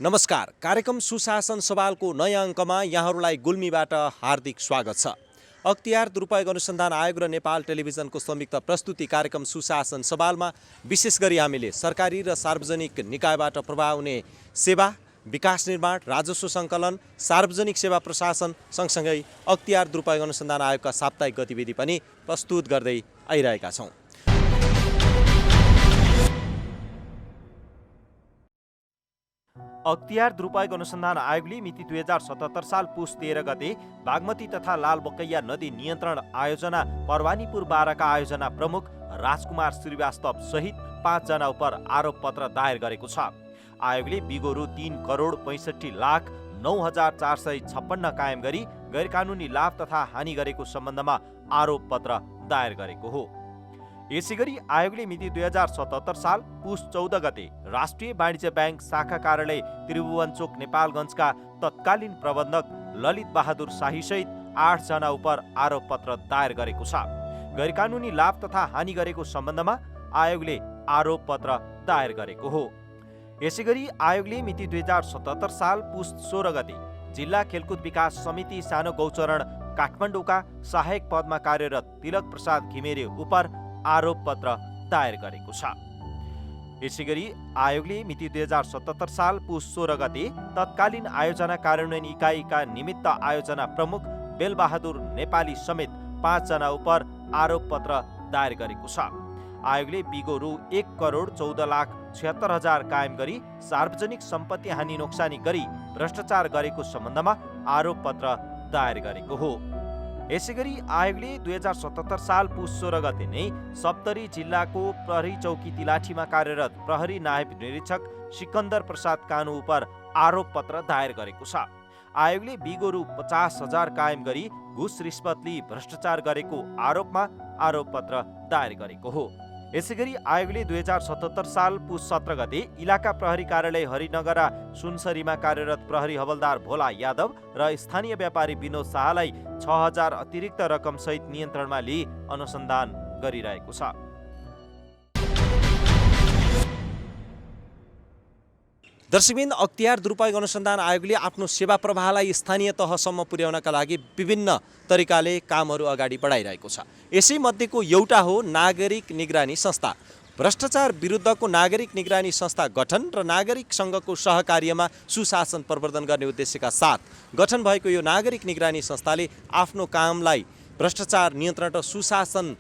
नमस्कार। कार्यक्रम सुशासन सवालको नयाँ अङ्कमा यहाँहरूलाई गुल्मीबाट हार्दिक स्वागत छ। अख्तियार दुरुपयोग अनुसन्धान आयोग र नेपाल टेलिभिजनको संयुक्त प्रस्तुति कार्यक्रम सुशासन सवालमा विशेष गरी हामीले सरकारी र सार्वजनिक निकायबाट प्रभाव हुने सेवा, विकास निर्माण, राजस्व सङ्कलन, सार्वजनिक सेवा प्रशासन सँगसँगै अख्तियार दुरुपयोग अनुसन्धान आयोगका साप्ताहिक गतिविधि पनि प्रस्तुत गर्दै आइरहेका छौँ। अख्तियार दुरुपयोग अनुसन्धान आयोगले मिति 2077 साल पुस 13 गते बागमती तथा लालबकैया नदी नियन्त्रण आयोजना परवानीपुर 12 का आयोजना प्रमुख राजकुमार श्रीवास्तव सहित 5 जना उप आरोप पत्र दायर गरेको छ। आयोगले बिगो रु 3,65,09,456 कायम गरी गैरकानुनी लाभ तथा हानि गरेको सम्बन्धमा आरोप पत्र दायर गरेको हो। यसैगरी आयोगले मिति 2077 साल पुस 14 गते राष्ट्रिय वाणिज्य बैंक शाखा कार्यालय त्रिभुवनचोक नेपालगञ्जका तत्कालीन प्रबन्धक ललित बहादुर शाही सहित 8 जना उप आरोप पत्र दायर गरेको छ। गैरकानुनी लाभ तथा हानि गरेको सम्बन्धमा आयोगले आरोप पत्र दायर गरेको हो। यसैगरी आयोगले मिति 2077 साल पुस 16 गते जिल्ला खेलकुद विकास समिति सानो गौचरण काठमाडौँका सहायक पदमा कार्यरत तिलक प्रसाद घिमिरे उप आरोप पत्र दायर गरेको छ। यसैगरी आयोगले मिति 2077 साल पुस 16 गते तत्कालीन आयोजना कार्यान्वयन इकाइका निमित्त आयोजना प्रमुख बेलबहादुर नेपाली समेत 5 जना उप आरोप पत्र दायर गरेको छ। आयोगले बिगो रु 1,14,76,000 कायम गरी सार्वजनिक सम्पत्ति हानि नोक्सानी गरी भ्रष्टाचार गरेको सम्बन्धमा आरोप पत्र दायर गरेको हो। यसैगरी आयोगले 2077 साल पुस 16 गते नै सप्तरी जिल्लाको प्रहरी चौकी तिलाठीमा कार्यरत प्रहरी नायब निरीक्षक सिकन्दर प्रसाद कानु उप आरोप पत्र दायर गरेको छ। आयोगले बिगो रु 50,000 कायम गरी घुस रिश्वत लिई भ्रष्टाचार गरेको आरोपमा आरोप पत्र दायर गरेको हो। यसैगरी आयोगले 2077 साल पुस 17 गते इलाका प्रहरी कार्यालय हरिनगरा सुनसरीमा कार्यरत प्रहरी हवलदार भोला यादव र स्थानीय व्यापारी विनोद शाहलाई 6,000 अतिरिक्त रकम सहित नियन्त्रणमा लिई अनुसन्धान गरिरहेको छ। दर्शकबिन, अख्तियार दुरुपयोग अनुसन्धान आयोगले आफ्नो सेवा प्रवाहलाई स्थानीय तहसम्म पुर्याउनका लागि विभिन्न तरिकाले कामहरू अगाडि बढाइरहेको छ। यसै मध्येको एउटा हो नागरिक निगरानी संस्था। भ्रष्टाचार विरुद्धको नागरिक निगरानी संस्था गठन र नागरिकसँगको सहकार्यमा सुशासन प्रवर्धन गर्ने उद्देश्यका साथ गठन भएको यो नागरिक निगरानी संस्थाले आफ्नो कामलाई भ्रष्टाचार नियन्त्रण र सुशासन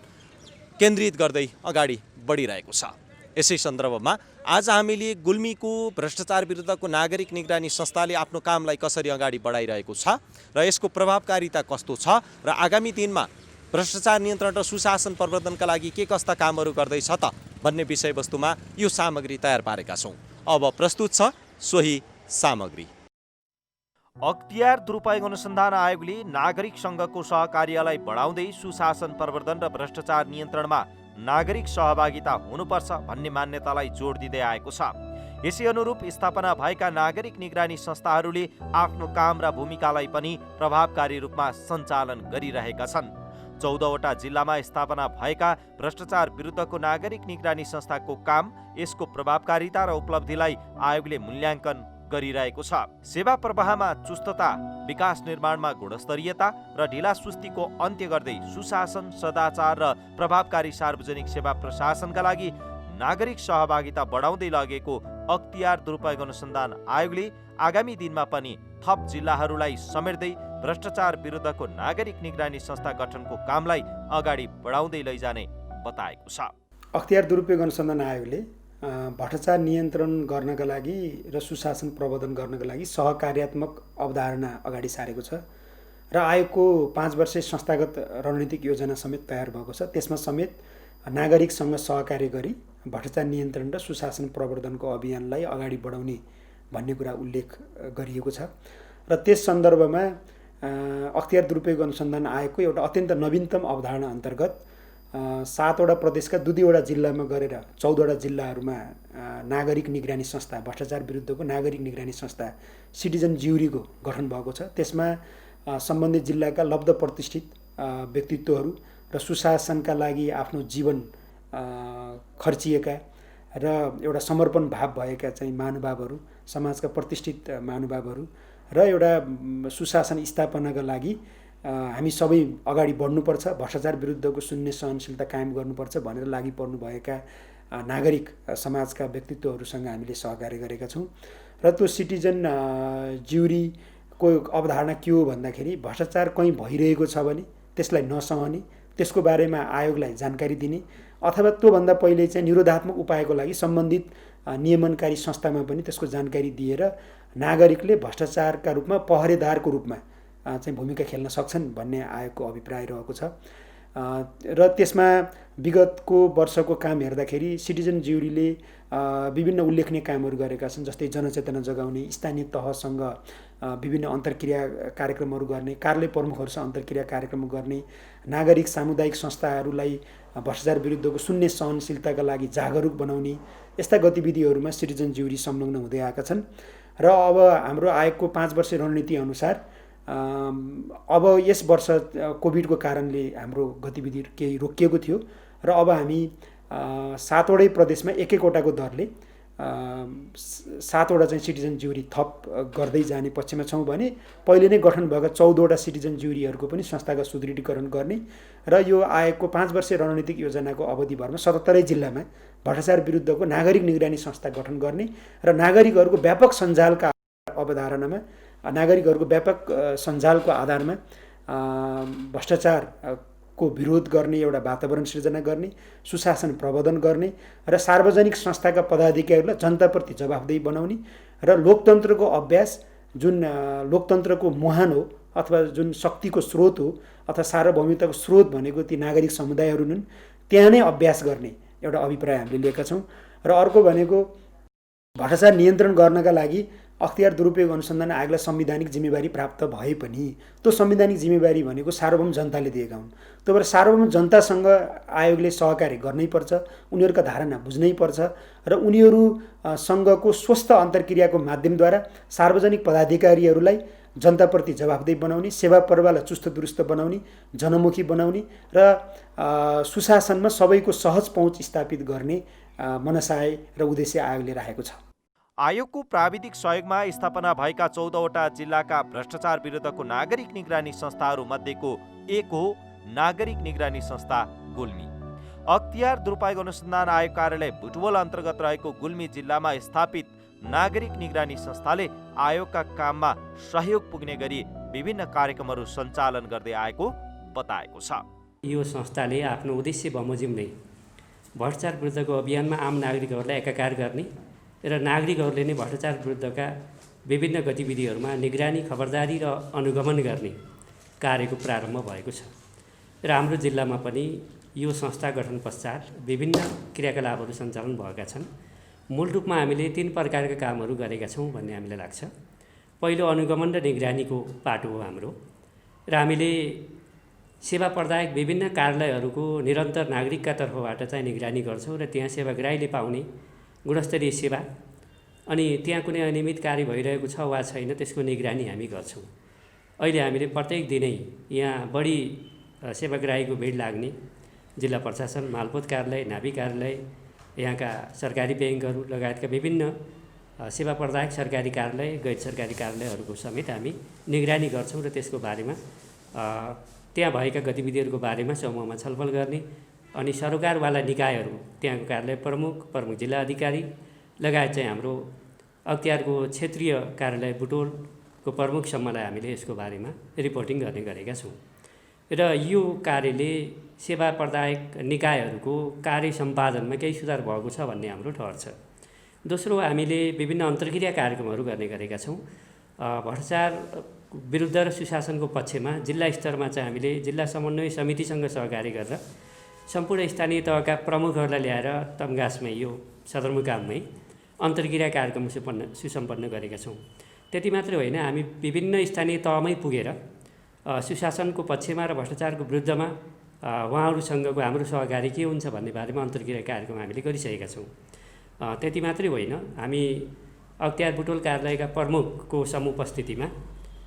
केन्द्रित गर्दै अगाडि बढिरहेको छ। यसै सन्दर्भमा आज हामीले गुल्मीको भ्रष्टाचार विरुद्धको नागरिक निगरानी संस्थाले आफ्नो कामलाई कसरी अगाडि बढाइरहेको छ र यसको प्रभावकारिता कस्तो छ र आगामी दिनमा भ्रष्टाचार नियन्त्रण र सुशासन प्रवर्धनका लागि के कस्ता कामहरू गर्दैछ त भन्ने विषयवस्तुमा यो सामग्री तयार पारेका छौँ। अब प्रस्तुत छ सोही सामग्री। अख्तियार दुरुपयोग अनुसन्धान आयोगले नागरिकसँगको सहकार्यलाई बढाउँदै सुशासन प्रवर्धन र भ्रष्टाचार नियन्त्रणमा नागरिक सहभागिता हुनुपर्छ भन्ने मान्यतालाई जोड दिँदै आएको छ। यसै अनुरूप स्थापना भएका नागरिक निगरानी संस्थाहरूले आफ्नो काम र भूमिकालाई पनि प्रभावकारी रूपमा सञ्चालन गरिरहेका छन्। 14वटा जिल्लामा स्थापना भएका भ्रष्टाचार विरुद्धको नागरिक निगरानी संस्थाको काम, यसको प्रभावकारिता र उपलब्धिलाई आयोगले मूल्याङ्कन गरिरहेको छ। सेवा प्रवाहमा चुस्तता, विकास निर्माणमा गुणस्तरीयता र ढिलासुस्तीको अन्त्य गर्दै सुशासन, सदाचार र प्रभावकारी सार्वजनिक सेवा प्रशासनका लागि नागरिक सहभागिता बढाउँदै लगेको अख्तियार दुरुपयोग अनुसन्धान आयोगले आगामी दिनमा पनि थप जिल्लाहरूलाई समेट्दै भ्रष्टाचार विरुद्धको नागरिक निगरानी संस्था गठनको कामलाई अगाडि बढाउँदै लैजाने बताएको छ। अख्तियार दुरुपयोग अनुसन्धान आयोगले भ्रष्टाचार नियन्त्रण गर्नका लागि र सुशासन प्रवर्धन गर्नका लागि सहकार्यात्मक अवधारणा अगाडि सारेको छ र आयोगको 5 वर्षे संस्थागत रणनीतिक योजना समेत तयार भएको छ। त्यसमा समेत नागरिकसँग सहकार्य गरी भ्रष्टाचार नियन्त्रण र सुशासन प्रवर्धनको अभियानलाई अगाडि बढाउने भन्ने कुरा उल्लेख गरिएको छ र त्यस सन्दर्भमा अख्तियार दुरुपयोग अनुसन्धान आयोगको एउटा अत्यन्त नवीनतम अवधारणा अन्तर्गत 7वटा प्रदेशका 2-2वटा जिल्लामा गरेर 14वटा जिल्लाहरूमा नागरिक निगरानी संस्था, भ्रष्टाचार विरुद्धको नागरिक निगरानी संस्था सिटिजन ज्युरीको गठन भएको छ। त्यसमा सम्बन्धित जिल्लाका लब्ध प्रतिष्ठित व्यक्तित्वहरू र सुशासनका लागि आफ्नो जीवन खर्चिएका र एउटा समर्पण भाव भएका चाहिँ महानुभावहरू, समाजका प्रतिष्ठित महानुभावहरू र एउटा सुशासन स्थापनाका लागि हामी सबै अगाडि बढ्नुपर्छ, भ्रष्टाचार विरुद्धको शून्य सहनशीलता कायम गर्नुपर्छ भनेर लागि पर्नुभएका नागरिक समाजका व्यक्तित्वहरूसँग हामीले सहकार्य गरेका छौँ। र त्यो सिटिजन ज्युरीको अवधारणा के हो भन्दाखेरि भ्रष्टाचार कहीँ भइरहेको छ भने त्यसलाई नसहने, त्यसको बारेमा आयोगलाई जानकारी दिने अथवा त्योभन्दा पहिले चाहिँ निरोधात्मक उपायको लागि सम्बन्धित नियमनकारी संस्थामा पनि त्यसको जानकारी दिएर नागरिकले भ्रष्टाचारका रूपमा पहरेदारको रूपमा चाहिँ भूमिका खेल्न सक्छन् भन्ने आयोगको अभिप्राय रहेको छ। र त्यसमा विगतको वर्षको काम हेर्दाखेरि सिटिजन ज्युरीले विभिन्न उल्लेखनीय कामहरू गरेका छन्, जस्तै जनचेतना जगाउने, स्थानीय तहसँग विभिन्न अन्तर्क्रिया कार्यक्रमहरू गर्ने, कार्यालय प्रमुखहरूसँग अन्तर्क्रिया कार्यक्रम गर्ने, नागरिक सामुदायिक संस्थाहरूलाई भ्रष्टाचार विरुद्धको शून्य सहनशीलताका लागि जागरुक बनाउने, यस्ता गतिविधिहरूमा सिटिजन ज्युरी संलग्न हुँदै आएका छन्। र अब हाम्रो आयोगको 5 वर्षे रणनीति अनुसार अब यस वर्ष कोभिडको कारणले हाम्रो गतिविधि केही रोकिएको थियो र अब हामी 7वटै प्रदेशमा एक-एकवटाको दरले 7वटा चाहिँ सिटिजन ज्युरी थप गर्दै जाने पक्षमा छौँ भने पहिले नै गठन भएका 14वटा सिटिजन ज्युरीहरूको पनि संस्थागत सुदृढीकरण गर्ने र यो आयोगको 5 वर्षे रणनीतिक योजनाको अवधिभरमा 77 जिल्लामा भ्रष्टाचार विरुद्धको नागरिक निगरानी संस्था गठन गर्ने र नागरिकहरूको व्यापक सञ्जालका अवधारणामा, नागरिकहरूको व्यापक सञ्जालको आधारमा भ्रष्टाचारको विरोध गर्ने एउटा वातावरण सृजना गर्ने, सुशासन प्रवर्धन गर्ने र सार्वजनिक संस्थाका पदाधिकारीहरूलाई जनताप्रति जवाफदेही बनाउने र लोकतन्त्रको अभ्यास, जुन लोकतन्त्रको मुहान हो अथवा जुन शक्तिको स्रोत हो अथवा सार्वभौमिकताको स्रोत भनेको ती नागरिक समुदायहरू हुन्, त्यहाँ नै अभ्यास गर्ने एउटा अभिप्राय हामीले लिएका छौँ। र अर्को भनेको भ्रष्टाचार नियन्त्रण गर्नका लागि अख्तियार दुरुपयोग अनुसन्धान आयोगलाई संवैधानिक जिम्मेवारी प्राप्त भए पनि त्यो संवैधानिक जिम्मेवारी भनेको सार्वभौम जनताले दिएका हुन्। त्यो भएर सार्वभौम जनतासँग आयोगले सहकार्य गर्नैपर्छ, उनीहरूका धारणा बुझ्नैपर्छ र उनीहरूसँगको स्वस्थ अन्तर्क्रियाको माध्यमद्वारा सार्वजनिक पदाधिकारीहरूलाई जनताप्रति जवाफदेही बनाउने, सेवा प्रवाहलाई चुस्त दुरुस्त बनाउने, जनमुखी बनाउने र सुशासनमा सबैको सहज पहुँच स्थापित गर्ने मनसाय र उद्देश्य आयोगले राखेको छ। आयोगको प्राविधिक सहयोगमा स्थापना भएका 14वटा जिल्लाका भ्रष्टाचार विरुद्धको नागरिक निगरानी संस्थाहरू मध्येको एक हो नागरिक निगरानी संस्था गुल्मी। अख्तियार दुरुपयोग अनुसन्धान आयोग कार्यालय बुटवल अन्तर्गत रहेको गुल्मी जिल्लामा स्थापित नागरिक निगरानी संस्थाले आयोगका काममा सहयोग पुग्ने गरी विभिन्न कार्यक्रमहरू सञ्चालन गर्दै आएको बताएको छ। यो संस्थाले आफ्नो उद्देश्य बमोजिम नै भ्रष्टाचार विरुद्धको अभियानमा आम नागरिकहरूलाई एकाकार गर्ने र नागरिकहरूले नै भ्रष्टाचार विरुद्धका विभिन्न गतिविधिहरूमा निगरानी, खबरदारी र अनुगमन गर्ने कार्यको प्रारम्भ भएको छ। र हाम्रो जिल्लामा पनि यो संस्था गठन पश्चात विभिन्न क्रियाकलापहरू सञ्चालन भएका छन्। मूल रूपमा हामीले 3 प्रकारका कामहरू गरेका छौँ भन्ने हामीलाई लाग्छ। पहिलो अनुगमन र निगरानीको पाटो हो हाम्रो, र हामीले सेवा प्रदायक विभिन्न कार्यालयहरूको निरन्तर नागरिकका तर्फबाट चाहिँ निगरानी गर्छौँ र त्यहाँ सेवाग्राहीले पाउने गुणस्तरीय सेवा अनि त्यहाँ कुनै अनियमित कार्य भइरहेको छ वा छैन त्यसको निगरानी हामी गर्छौँ। अहिले हामीले प्रत्येक दिनै यहाँ बढी सेवाग्राहीको भिड लाग्ने जिल्ला प्रशासन, मालपोत कार्यालय, नाभी कार्यालय, यहाँका सरकारी ब्याङ्कहरू लगायतका विभिन्न सेवा प्रदायक सरकारी कार्यालय, गैर सरकारी कार्यालयहरूको समेत हामी निगरानी गर्छौँ र त्यसको बारेमा त्यहाँ भएका गतिविधिहरूको बारेमा समूहमा छलफल गर्ने अनि सरोकारवाला निकायहरू, त्यहाँको कार्यालय प्रमुख, प्रमुख जिल्ला अधिकारी लगायत चाहिँ हाम्रो अख्तियारको क्षेत्रीय कार्यालय बुटोलको प्रमुखसम्मलाई हामीले यसको बारेमा रिपोर्टिङ गर्ने गरेका छौँ। र यो कार्यले सेवा प्रदायक निकायहरूको कार्य सम्पादनमा केही सुधार भएको छ भन्ने हाम्रो ठहर छ। दोस्रो, हामीले विभिन्न अन्तर्क्रिया कार्यक्रमहरू गर्ने गरेका छौँ। भ्रष्टाचार विरुद्ध र सुशासनको पक्षमा जिल्ला स्तरमा चाहिँ हामीले जिल्ला समन्वय समितिसँग सहकार्य गरेर सम्पूर्ण स्थानीय तहका प्रमुखहरूलाई ल्याएर तम्घासमै यो सदरमुकाममै अन्तर्क्रिया कार्यक्रम सुसम्पन्न गरेका छौँ। त्यति मात्रै होइन, हामी विभिन्न स्थानीय तहमै पुगेर सुशासनको पक्षमा र भ्रष्टाचारको विरुद्धमा उहाँहरूसँगको हाम्रो सहकारी के हुन्छ भन्ने बारेमा अन्तर्क्रिया कार्यक्रम हामीले गरिसकेका छौँ। त्यति मात्रै होइन, हामी अख्तियार बुटोल कार्यालयका प्रमुखको समुपस्थितिमा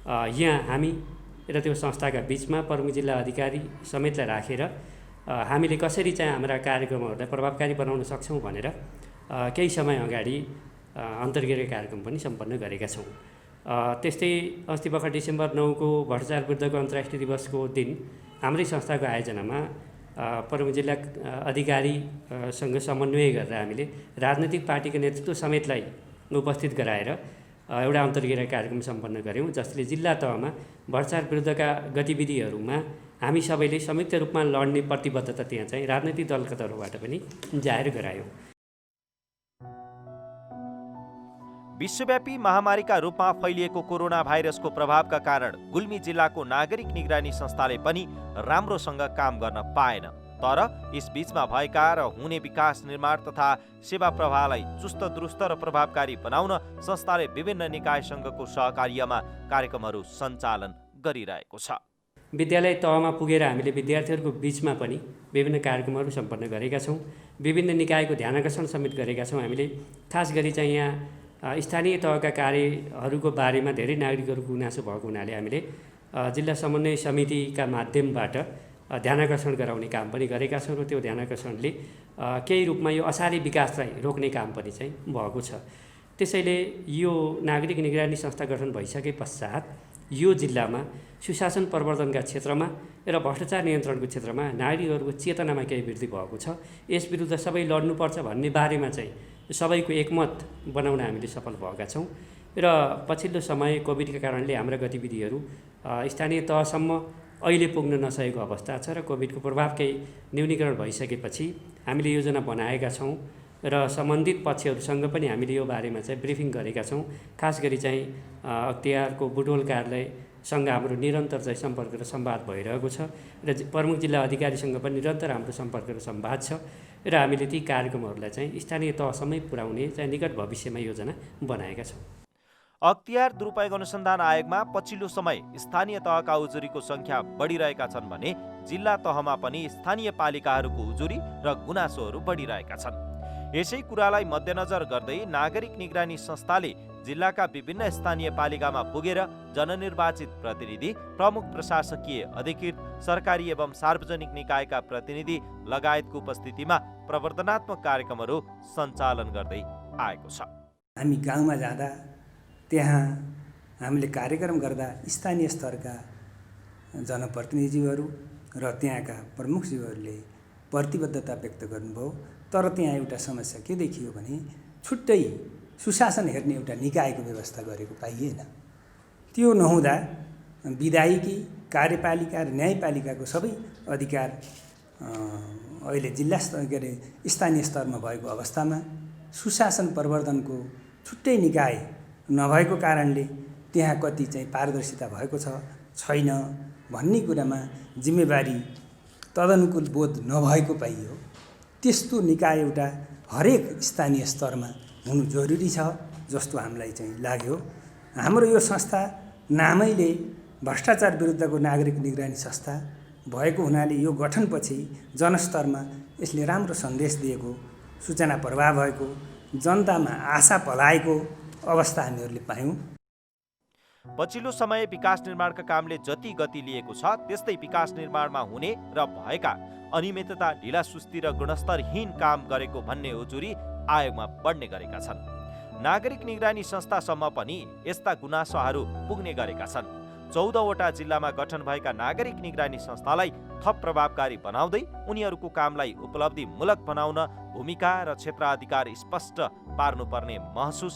यहाँ हामी र त्यो संस्थाका बिचमा प्रमुख जिल्ला अधिकारी समेतलाई राखेर हामीले कसरी चाहिँ हाम्रा कार्यक्रमहरूलाई प्रभावकारी बनाउन सक्छौँ भनेर केही समय अगाडि अन्तर्क्रिया कार्यक्रम पनि सम्पन्न गरेका छौँ। त्यस्तै अस्ति भर्खर डिसेम्बर 9को भ्रष्टाचार विरुद्धको अन्तर्राष्ट्रिय दिवसको दिन हाम्रै संस्थाको आयोजनामा प्रमुख जिल्ला अधिकारीसँग समन्वय गरेर हामीले राजनैतिक पार्टीको नेतृत्व समेतलाई उपस्थित गराएर एउटा अन्तर्क्रिया कार्यक्रम सम्पन्न गऱ्यौँ, जसले जिल्ला तहमा भ्रष्टाचार विरुद्धका गतिविधिहरूमा हामी सबैले संयुक्त रूपमा लड्ने प्रतिबद्धता त्यहाँ चाहिँ राजनैतिक दलका तर्फबाट पनि जाहेर गरायौँ। विश्वव्यापी महामारीका रूपमा फैलिएको कोरोना भाइरसको प्रभावका कारण गुल्मी जिल्लाको नागरिक निगरानी संस्थाले पनि राम्रोसँग काम गर्न पाएन। तर यस बीचमा भएका र हुने विकास निर्माण तथा सेवा प्रवाहलाई चुस्त दुरुस्त र प्रभावकारी बनाउन संस्थाले विभिन्न निकायसँगको सहकार्यमा कार्यक्रमहरू सञ्चालन गरिरहेको छ। विद्यालय तहमा पुगेर हामीले विद्यार्थीहरूको बिचमा पनि विभिन्न कार्यक्रमहरू सम्पन्न गरेका छौँ। विभिन्न निकायको ध्यानाकर्षण समेत गरेका छौँ। हामीले खास गरी चाहिँ यहाँ स्थानीय तहका कार्यहरूको बारेमा धेरै नागरिकहरूको गुनासो भएको हुनाले हामीले जिल्ला समन्वय समितिका माध्यमबाट ध्यानाकर्षण गराउने काम पनि गरेका छौँ र त्यो ध्यानाकर्षणले केही रूपमा यो असारे विकासलाई रोक्ने काम पनि चाहिँ भएको छ। त्यसैले यो नागरिक निगरानी संस्था गठन भइसके पश्चात यो जिल्लामा सुशासन प्रवर्धनका क्षेत्रमा र भ्रष्टाचार नियन्त्रणको क्षेत्रमा नागरिकहरूको चेतनामा केही वृद्धि भएको छ। यस विरुद्ध सबै लड्नुपर्छ भन्ने बारेमा चाहिँ सबैको एकमत बनाउन हामीले सफल भएका छौँ र पछिल्लो समय कोभिडका कारणले हाम्रा गतिविधिहरू स्थानीय तहसम्म अहिले पुग्न नसकेको अवस्था छ र कोभिडको प्रभाव केही न्यूनीकरण भइसकेपछि हामीले योजना बनाएका छौँ र सम्बन्धित पक्षहरूसँग पनि हामीले यो बारेमा चाहिँ ब्रिफिङ गरेका छौँ। खास गरी चाहिँ अख्तियारको बुटवल कार्यालयसँग हाम्रो निरन्तर चाहिँ सम्पर्क र संवाद भइरहेको छ र प्रमुख जिल्ला अधिकारीसँग पनि निरन्तर हाम्रो सम्पर्क र संवाद छ र हामीले ती कार्यक्रमहरूलाई चाहिँ स्थानीय तहसम्मै पुर्याउने चाहिँ निकट भविष्यमा योजना बनाएका छौँ। अख्तियार दुरुपयोग अनुसन्धान आयोगमा पछिल्लो समय स्थानीय तहका उजुरीको संख्या बढिरहेका छन् भने जिल्ला तहमा पनि स्थानीय पालिकाहरूको उजुरी र गुनासोहरू बढिरहेका छन्। यसै कुरालाई मध्यनजर गर्दै नागरिक निगरानी संस्थाले जिल्लाका विभिन्न स्थानीय पालिकामा पुगेर जननिर्वाचित प्रतिनिधि, प्रमुख प्रशासकीय अधिकृत, सरकारी एवं सार्वजनिक निकायका प्रतिनिधि लगायतको उपस्थितिमा प्रवर्धनात्मक कार्यक्रमहरू सञ्चालन गर्दै आएको छ। हामी गाउँमा जाँदा त्यहाँ हामीले कार्यक्रम गर्दा स्थानीय स्तरका जनप्रतिनिधिहरू र त्यहाँका प्रमुखज्यूहरूले प्रतिबद्धता व्यक्त गर्नुभयो। तर त्यहाँ एउटा समस्या के देखियो भने छुट्टै सुशासन हेर्ने एउटा निकायको व्यवस्था गरेको पाइएन। त्यो नहुँदा विधायिकी, कार्यपालिका र न्यायपालिकाको सबै अधिकार अहिले जिल्ला स्तर के अरे स्थानीय स्तरमा भएको अवस्थामा सुशासन प्रवर्धनको छुट्टै निकाय नभएको कारणले त्यहाँ कति चाहिँ पारदर्शिता भएको छ छैन भन्ने कुरामा जिम्मेवारी तदनुकूल बोध नभएको पाइयो। त्यस्तो निकाय एउटा हरेक स्थानीय स्तरमा हुनु जरुरी छ जस्तो हामीलाई चाहिँ लाग्यो। हाम्रो यो संस्था नामैले भ्रष्टाचार विरुद्धको नागरिक निगरानी संस्था भएको हुनाले यो गठनपछि जनस्तरमा यसले राम्रो सन्देश दिएको, सूचना प्रवाह भएको, जनतामा आशा पलाएको अवस्था हामीहरूले पायौँ। पछिल्लो समय विकास निर्माणका कामले जति गति लिएको छ त्यस्तै विकास निर्माणमा हुने र भएका अनियमितता, ढिलासुस्ती र गुणस्तरहीन काम गरेको भन्ने उजुरी आयोगमा बढ्ने गरेका छन्। नागरिक निगरानी संस्थासम्म पनि यस्ता गुनासोहरू पुग्ने गरेका छन्। 14वटा जिल्लामा गठन भएका नागरिक निगरानी संस्थालाई थप प्रभावकारी बनाउँदै उनीहरूको कामलाई उपलब्धिमूलक बनाउन भूमिका र क्षेत्राधिकार स्पष्ट पार्नुपर्ने महसुस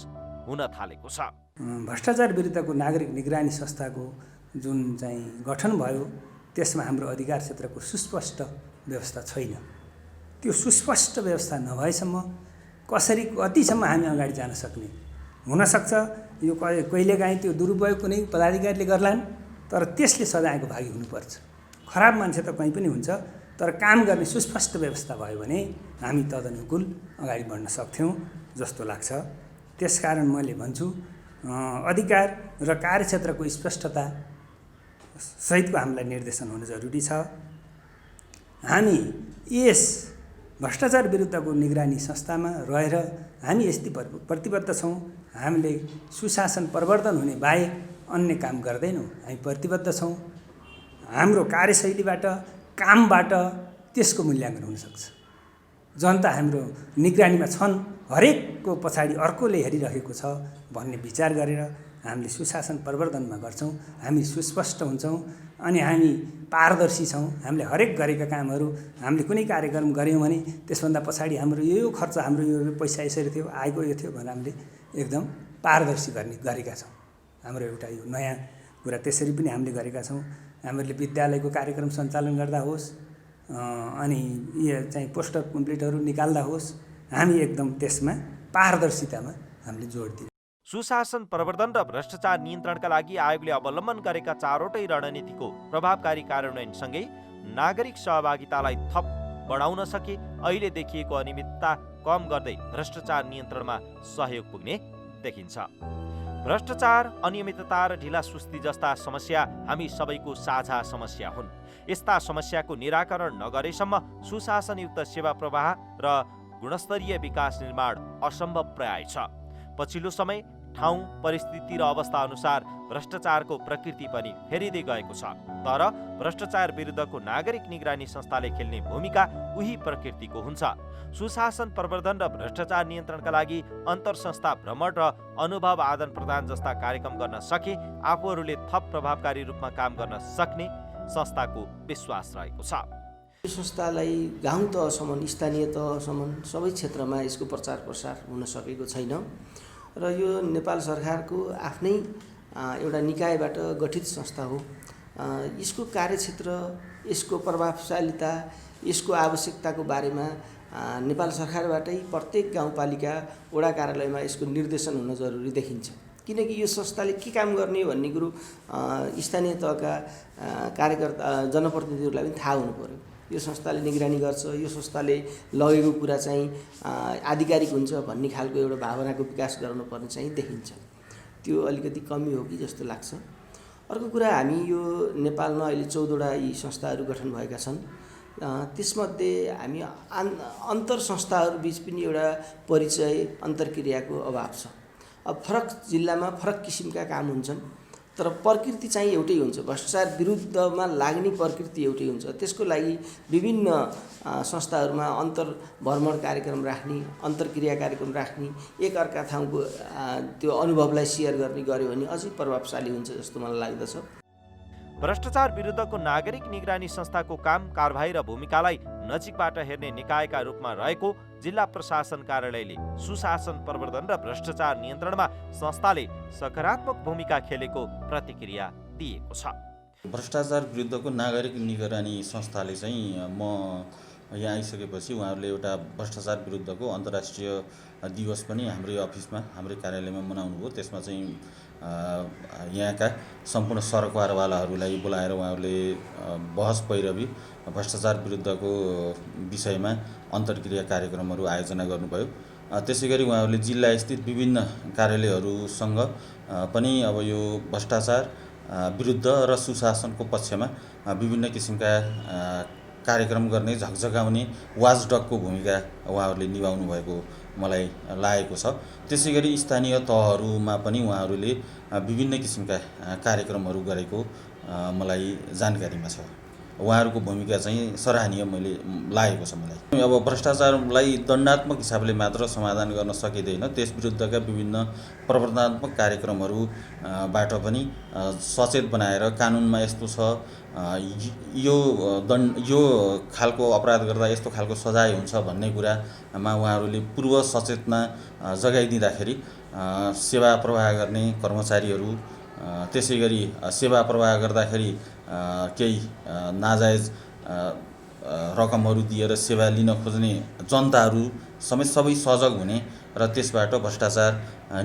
हुन थालेको छ। भ्रष्टाचार विरुद्धको नागरिक निगरानी संस्थाको जुन चाहिँ गठन भयो त्यसमा हाम्रो अधिकार क्षेत्रको सुस्पष्ट व्यवस्था छैन। त्यो सुस्पष्ट व्यवस्था नभएसम्म कसरी कतिसम्म हामी अगाडि जान सक्ने हुनसक्छ। यो कहिलेकाहीँ त्यो दुरुपयोग कुनै पदाधिकारीले गर्लान् तर त्यसले सजायको भागी हुनुपर्छ। खराब मान्छे त कहीँ पनि हुन्छ तर काम गर्ने सुस्पष्ट व्यवस्था भयो भने हामी तदनुकूल अगाडि बढ्न सक्थ्यौँ जस्तो लाग्छ। त्यसकारण मैले भन्छु अधिकार र कार्यक्षेत्रको स्पष्टता सहितको हामीलाई निर्देशन हुन जरुरी छ। हामी यस भ्रष्टाचार विरुद्धको निगरानी संस्थामा रहेर हामी यस्तै प्रतिबद्ध छौँ। हामीले सुशासन प्रवर्धन हुने बाहेक अन्य काम गर्दैनौँ। हामी प्रतिबद्ध छौँ। हाम्रो कार्यशैलीबाट, कामबाट त्यसको मूल्याङ्कन हुनसक्छ। जनता हाम्रो निगरानीमा छन् हरेकको पछाडि अर्कोले हेरिरहेको छ भन्ने विचार गरेर हामीले सुशासन प्रवर्धनमा गर्छौँ। हामी सुस्पष्ट हुन्छौँ अनि हामी पारदर्शी छौँ। हामीले हरेक गरेका कामहरू हामीले कुनै कार्यक्रम गऱ्यौँ भने त्यसभन्दा पछाडि हाम्रो यो खर्च, हाम्रो यो पैसा यसरी थियो, आएको यो थियो भनेर हामीले एकदम पारदर्शी गरेका छौँ। हाम्रो एउटा यो नयाँ कुरा त्यसरी पनि हामीले गरेका छौँ। हामीले विद्यालयको कार्यक्रम सञ्चालन गर्दा होस् अनि यो चाहिँ पोस्टर पम्पलेटहरू निकाल्दा होस्, हामी एकदम त्यसमा पारदर्शितामा हामीले जोड दिन्छौँ। सुशासन प्रवर्धन र भ्रष्टाचार नियन्त्रणका लागि आयोगले अवलम्बन गरेका चारवटै रणनीतिको प्रभावकारी कार्यान्वयनसँगै नागरिक सहभागितालाई थप बढाउन सके अहिले देखिएको अनियमितता कम गर्दै भ्रष्टाचार नियन्त्रणमा सहयोग पुग्ने देखिन्छ। भ्रष्टाचार, अनियमितता र ढिला सुस्ती जस्ता समस्या हामी सबैको साझा समस्या हुन्। यस्ता समस्याको निराकरण नगरेसम्म सुशासनयुक्त सेवा प्रवाह र गुणस्तरीय विकास निर्माण असम्भव प्राय छ। पछिल्लो समय ठाउँ, परिस्थिति र अवस्था अनुसार भ्रष्टाचारको प्रकृति पनि फेरिँदै गएको छ। तर भ्रष्टाचार विरुद्धको नागरिक निगरानी संस्थाले खेल्ने भूमिका उही प्रकृतिको हुन्छ। सुशासन प्रवर्धन र भ्रष्टाचार नियन्त्रणका लागि अन्तर संस्था भ्रमण र अनुभव आदान प्रदान जस्ता कार्यक्रम गर्न सके आफूहरूले थप प्रभावकारी रूपमा काम गर्न सक्ने संस्थाको विश्वास रहेको छ। यो संस्थालाई गाउँ तहसम्म, स्थानीय तहसम्म सबै क्षेत्रमा यसको प्रचार प्रसार हुन सकेको छैन र यो नेपाल सरकारको आफ्नै एउटा निकायबाट गठित संस्था हो। यसको कार्यक्षेत्र, यसको प्रभावशालीता, यसको आवश्यकताको बारेमा नेपाल सरकारबाटै प्रत्येक गाउँपालिका, वडा कार्यालयमा यसको निर्देशन हुन जरुरी देखिन्छ। किनकि यो संस्थाले के काम गर्ने भन्ने कुरो स्थानीय तहका कार्यकर्ता, जनप्रतिनिधिहरूलाई पनि थाहा हुनु पर्यो। यो संस्थाले निगरानी गर्छ, यो संस्थाले लगेको कुरा चाहिँ आधिकारिक हुन्छ भन्ने खालको एउटा भावनाको विकास गराउनुपर्ने चाहिँ देखिन्छ। त्यो अलिकति कमी हो कि जस्तो लाग्छ। अर्को कुरा, हामी यो नेपालमा अहिले 14वटा यी संस्थाहरू गठन भएका छन्। त्यसमध्ये हामी अन्तर संस्थाहरू बीच पनि एउटा परिचय, अन्तर्क्रियाको अभाव छ। अब फरक जिल्लामा फरक किसिमका काम हुन्छन् तर प्रकृति चाहिँ एउटै हुन्छ। भ्रष्टाचार विरुद्धमा लाग्ने प्रकृति एउटै हुन्छ। त्यसको लागि विभिन्न संस्थाहरूमा अन्तर्भ्रमण कार्यक्रम राख्ने, अन्तर्क्रिया कार्यक्रम राख्ने, एकअर्का ठाउँको त्यो अनुभवलाई सेयर गर्ने गर्यो भने अझै प्रभावशाली हुन्छ जस्तो मलाई लाग्दछ। भ्रष्टाचार विरुद्धको नागरिक निगरानी संस्थाको काम, कारबाही र भूमिकालाई नजिकबाट हेर्ने निकायका रूपमा रहेको जिल्ला प्रशासन कार्यालयले सुशासन प्रवर्धन र भ्रष्टाचार नियन्त्रणमा संस्थाले सकारात्मक भूमिका खेलेको प्रतिक्रिया दिएको छ। भ्रष्टाचार विरुद्धको नागरिक निगरानी संस्थाले चाहिँ म यहाँ आइसकेपछि उहाँहरूले एउटा भ्रष्टाचार विरुद्धको अन्तर्राष्ट्रिय दिवस पनि हाम्रो अफिसमा, हाम्रो कार्यालयमा मनाउनु भयो। त्यसमा चाहिँ यहाँका सम्पूर्ण सरकारवालाहरूलाई बोलाएर उहाँहरूले बहस पैरवी भ्रष्टाचार विरुद्धको विषयमा अन्तर्क्रिया कार्यक्रमहरू आयोजना गर्नुभयो। त्यसै गरी उहाँहरूले जिल्लास्थित विभिन्न कार्यालयहरूसँग पनि अब यो भ्रष्टाचार विरुद्ध र सुशासनको पक्षमा विभिन्न किसिमका कार्यक्रम गर्ने, झकझकाउने वाचडगको भूमिका उहाँहरूले निभाउनु भएको मलाई लागेको छ। त्यसै गरी स्थानीय तहहरूमा पनि उहाँहरूले विभिन्न किसिमका कार्यक्रमहरू गरेको मलाई जानकारीमा छ। उहाँहरूको भूमिका चाहिँ सराहनीय मैले लागेको छ मलाई। अब भ्रष्टाचारलाई दण्डात्मक हिसाबले मात्र समाधान गर्न सकिँदैन, त्यस विरुद्धका विभिन्न प्रवर्तनात्मक कार्यक्रमहरूबाट पनि सचेत बनाएर कानुनमा यस्तो छ, यो खालको अपराध गर्दा यस्तो खालको सजाय हुन्छ भन्ने कुरामा उहाँहरूले पूर्व सचेतना जगाइदिँदाखेरि सेवा प्रवाह गर्ने कर्मचारीहरू, त्यसै गरी सेवा प्रवाह गर्दाखेरि केही नाजायज रकमहरू दिएर सेवा लिन खोज्ने जनताहरू समेत सबै सजग हुने र त्यसबाट भ्रष्टाचार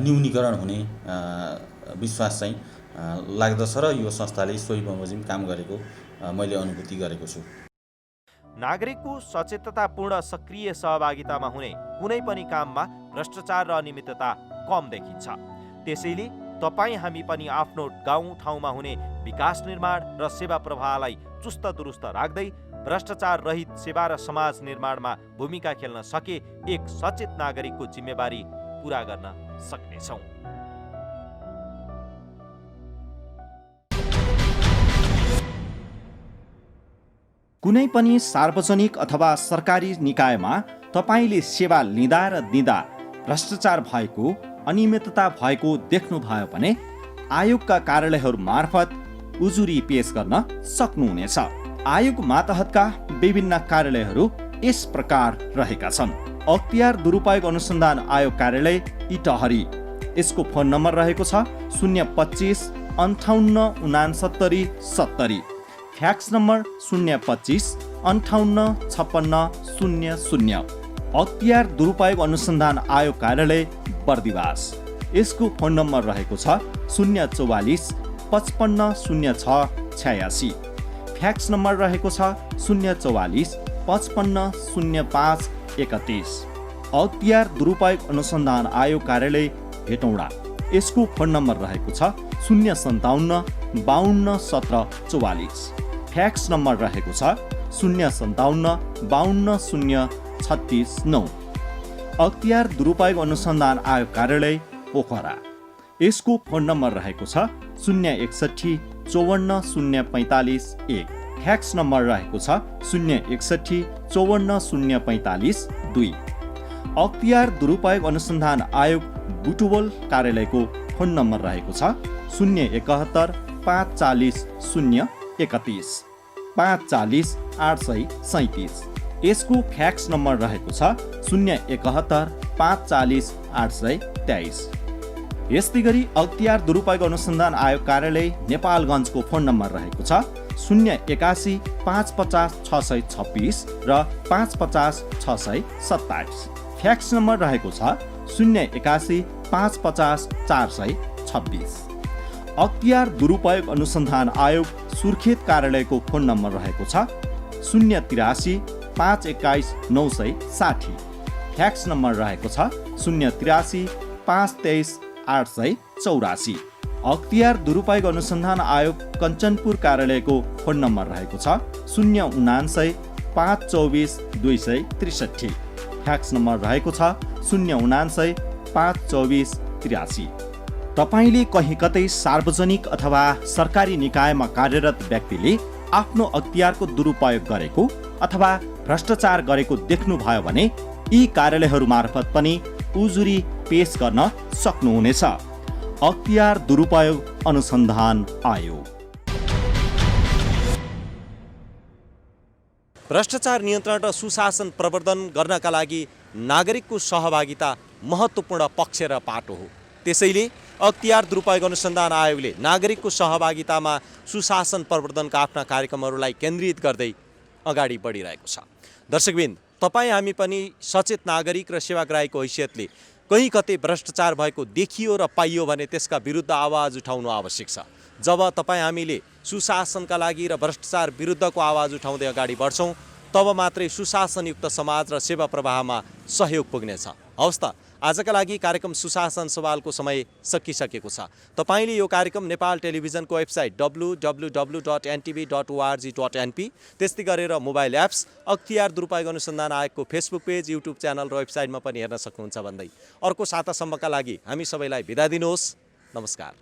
न्यूनीकरण हुने विश्वास चाहिँ लाग्दछ र यो संस्थाले सोही बमोजिम काम गरेको मैले अनुभूति गरेको छु। नागरिकको सचेततापूर्ण सक्रिय सहभागितामा हुने कुनै पनि काममा भ्रष्टाचार र अनियमितता कम देखिन्छ। त्यसैले तपाईँ हामी पनि आफ्नो गाउँ ठाउँमा हुने विकास निर्माण र सेवा प्रवाहलाई चुस्त दुरुस्त राख्दै भ्रष्टाचार रहित सेवा र समाज निर्माणमा भूमिका खेल्न सके एक सचेत नागरिकको जिम्मेवारी पूरा गर्न सक्नेछौँ। कुनै पनि सार्वजनिक अथवा सरकारी निकायमा तपाईले सेवा लिँदा र दिँदा भ्रष्टाचार भएको, अनियमितता भएको देख्नुभयो भने आयोगका कार्यालयहरू मार्फत उजुरी पेश गर्न सक्नुहुनेछ। आयोग मातहतका विभिन्न कार्यालयहरू यस प्रकार रहेका छन्। अख्तियार दुरुपयोग अनुसन्धान आयोग कार्यालय इटहरी, यसको फोन नम्बर रहेको छ 025 58 69 70, फ्याक्स नम्बर 025 58 56 00। अख्तियार दुरुपयोग अनुसन्धान आयोग कार्यालय बर्दिवास, यसको फोन नम्बर रहेको छ 044 55 06 86, फ्याक्स नम्बर रहेको छ 044 55 05 31। अख्तियार दुरुपयोग अनुसन्धान आयोग कार्यालय हेटौँडा, यसको फोन नम्बर रहेको छ 057 52 17 44, फ्याक्स नम्बर रहेको छ 057 52 0 36 9। अख्तियार दुरुपयोग अनुसन्धान आयोग कार्यालय पोखरा, यसको फोन नम्बर रहेको छ 061 54 045 1, फ्याक्स नम्बर रहेको छ 061 54 045 2। अख्तियार दुरुपयोग अनुसन्धान आयोग बुटवल कार्यालयको फोन नम्बर रहेको छ 071 540 031, 540 837, यसको फ्याक्स नम्बर रहेको छ 071 540 823। यस्तै गरी अख्तियार दुरुपयोग अनुसन्धान आयोग कार्यालय नेपालगञ्जको फोन नम्बर रहेको छ 081 550 626 र 550 627, फ्याक्स नम्बर रहेको छ 081 550 426। अख्तियार दुरुपयोग अनुसन्धान आयोग सुर्खेत कार्यालयको फोन नम्बर रहेको छ 083 521 960, फ्याक्स नम्बर रहेको छ 083 523 884। अख्तियार दुरुपयोग अनुसन्धान आयोग कञ्चनपुर कार्यालयको फोन नम्बर रहेको छ 079 524 263, फ्याक्स नम्बर रहेको छ 079 524 83। तपाईँले कहीँ कतै सार्वजनिक अथवा सरकारी निकायमा कार्यरत व्यक्तिले आफ्नो अख्तियारको दुरुपयोग गरेको अथवा भ्रष्टाचार गरेको देख्नुभयो भने यी कार्यालयहरू मार्फत पनि उजुरी पेश गर्न सक्नुहुनेछ। अख्तियार दुरुपयोग अनुसन्धान आयोग। भ्रष्टाचार नियन्त्रण र सुशासन प्रवर्धन गर्नका लागि नागरिकको सहभागिता महत्त्वपूर्ण पक्ष र पाटो हो। त्यसैले अख्तियार दुरुपयोग अनुसन्धान आयोगले नागरिकको सहभागितामा सुशासन प्रवर्धनका आफ्ना कार्यक्रमहरूलाई केन्द्रित गर्दै अगाडि बढिरहेको छ। दर्शकबिन, तपाईँ हामी पनि सचेत नागरिक र सेवाग्राहीको हैसियतले कहीँ कतै भ्रष्टाचार भएको देखियो र पाइयो भने त्यसका विरुद्ध आवाज उठाउनु आवश्यक छ। जब तपाईँ हामीले सुशासनका लागि र भ्रष्टाचार विरुद्धको आवाज उठाउँदै अगाडि बढ्छौँ तब मात्रै सुशासनयुक्त समाज र सेवा प्रवाहमा सहयोग पुग्नेछ। हवस् त, आजका लागि कार्यक्रम सुशासन सवालको समय सकिसकेको छ। तपाईँले यो कार्यक्रम नेपाल टेलिभिजनको वेबसाइट www.ntv.org.np, त्यस्तै गरेर मोबाइल एप्स, अख्तियार दुरुपयोग अनुसन्धान आयोगको फेसबुक पेज, युट्युब च्यानल र वेबसाइटमा पनि हेर्न सक्नुहुन्छ भन्दै अर्को सातासम्मका लागि हामी सबैलाई बिदा दिनुहोस्। नमस्कार।